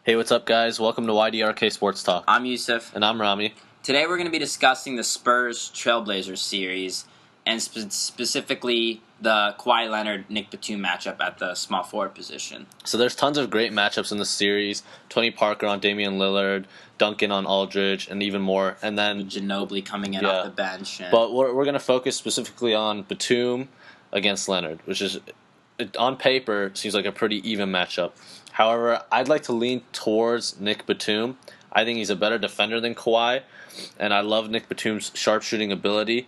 Hey, what's up, guys? Welcome to YDRK Sports Talk. I'm Yoseph. And I'm Rami. Today we're going to be discussing the Spurs Trailblazers series, and specifically the Kawhi Leonard-Nick Batum matchup at the small forward position. So there's tons of great matchups in the series. Tony Parker on Damian Lillard, Duncan on Aldridge, and even more. And then Ginobili coming in off the bench. But we're going to focus specifically on Batum against Leonard, which is, on paper, seems like a pretty even matchup. However, I'd like to lean towards Nick Batum. I think he's a better defender than Kawhi, and I love Nick Batum's sharpshooting ability.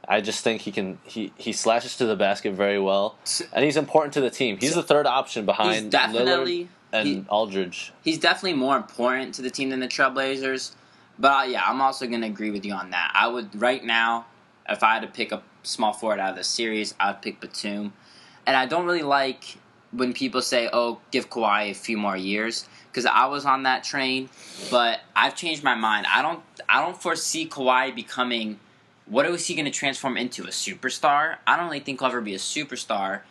I just think he slashes to the basket very well, and he's important to the team. He's the third option behind Lillard and Aldridge. He's definitely more important to the team than the Trailblazers, but yeah, I'm also going to agree with you on that. I would, right now, if I had to pick a small forward out of the series, I would pick Batum, and I don't really like when people say, oh, give Kawhi a few more years, because I was on that train, but I've changed my mind. I don't foresee Kawhi becoming, what is he going to transform into, a superstar? I don't really think he'll ever be a superstar.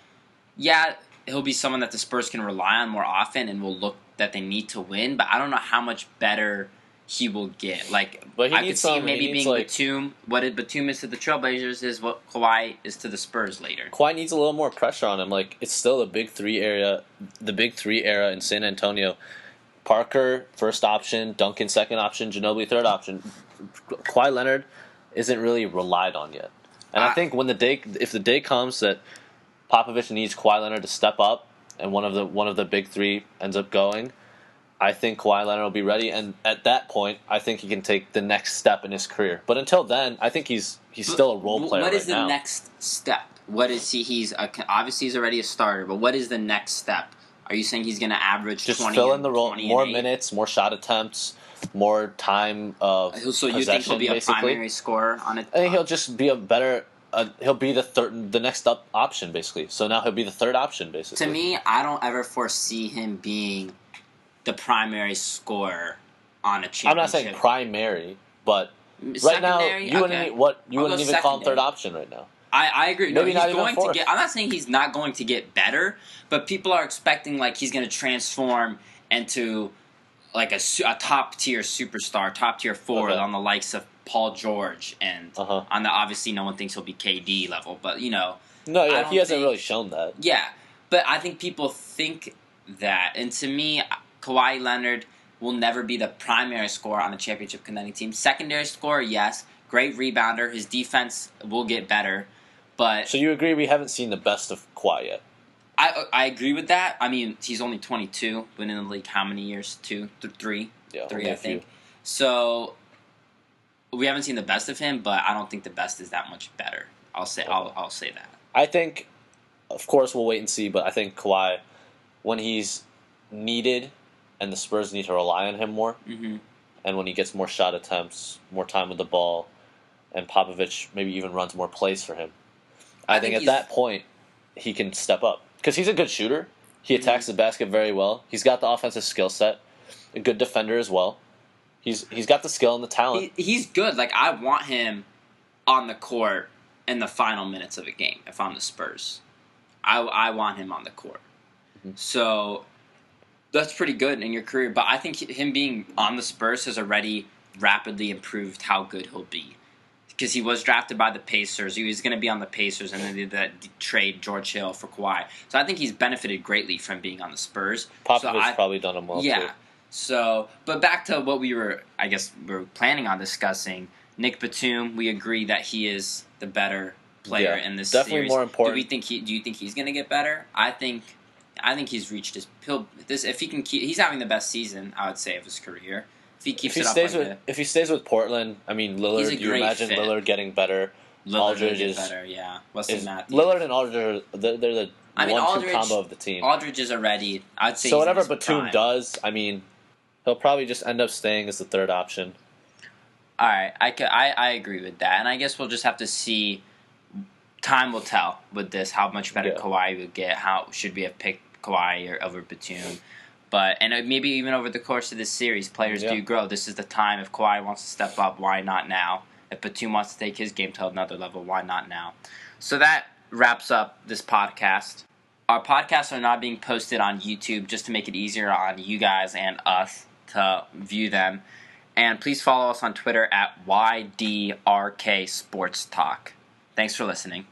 Yeah, he'll be someone that the Spurs can rely on more often and will look that they need to win, but I don't know how much better he will get. But I could see him maybe being Batum. What Batum is to the Trailblazers is what Kawhi is to the Spurs later. Kawhi needs a little more pressure on him. It's still the big three era in San Antonio. Parker, first option. Duncan, second option. Ginobili, third option. Kawhi Leonard isn't really relied on yet. And I think if the day comes that Popovich needs Kawhi Leonard to step up and one of the big three ends up going, I think Kawhi Leonard will be ready, and at that point, I think he can take the next step in his career. But until then, I think he's still a role player. What is the next step? What is he? Obviously he's already a starter, but what is the next step? Are you saying he's going to average just 20 fill in the role, more 8? minutes, more shot attempts, more time of possession? So you think he'll be basically a primary scorer on it? I think he'll just be a better. He'll be the next up option basically. So now he'll be the third option basically. To me, I don't ever foresee him being the primary scorer on a championship. I'm not saying primary, but right now you wouldn't even call him third option right now. I agree. Maybe no, not he's even going to get. I'm not saying he's not going to get better, but people are expecting he's going to transform into a top tier superstar, top tier forward on the likes of Paul George, and on the, obviously no one thinks he'll be KD level, but he hasn't really shown that. Yeah, but I think people think that, and to me, Kawhi Leonard will never be the primary scorer on a championship contending team. Secondary scorer, yes. Great rebounder. His defense will get better. But so you agree we haven't seen the best of Kawhi yet? I agree with that. I mean, he's only 22. Been in the league how many years? 2, 3? Yeah, 3, I think. So we haven't seen the best of him, but I don't think the best is that much better. I'll say that. I think, of course, we'll wait and see, but I think Kawhi, when he's needed and the Spurs need to rely on him more, and when he gets more shot attempts, more time with the ball, and Popovich maybe even runs more plays for him, I think at that point he can step up. Because he's a good shooter. He attacks the basket very well. He's got the offensive skill set. A good defender as well. He's got the skill and the talent. He's good. I want him on the court in the final minutes of a game if I'm the Spurs. I want him on the court. So that's pretty good in your career. But I think him being on the Spurs has already rapidly improved how good he'll be. Because he was drafted by the Pacers. He was going to be on the Pacers, and then they did that trade George Hill for Kawhi. So I think he's benefited greatly from being on the Spurs. Popovich's probably done him well, too. So, but back to what we were planning on discussing. Nick Batum, we agree that he is the better player in this series. Definitely more important. Do you think he's going to get better? I think he's reached his. If he can keep, he's having the best season, I would say, of his career. If he stays with Portland, I mean Lillard. You imagine Lillard getting better. Aldridge is better. Yeah, Wesley Matthews. Lillard and Aldridge, they're the 1-2 combo of the team. Aldridge is already. I'd say. So whatever Batum does, I mean, he'll probably just end up staying as the third option. All right, I agree with that, and I guess we'll just have to see. Time will tell with this how much better Kawhi would get. How should we have picked Kawhi over Batum? But maybe even over the course of this series, players do grow. This is the time. If Kawhi wants to step up, why not now? If Batum wants to take his game to another level, why not now? So that wraps up this podcast. Our podcasts are not being posted on YouTube just to make it easier on you guys and us to view them. And please follow us on Twitter at YDRK Sports Talk. Thanks for listening.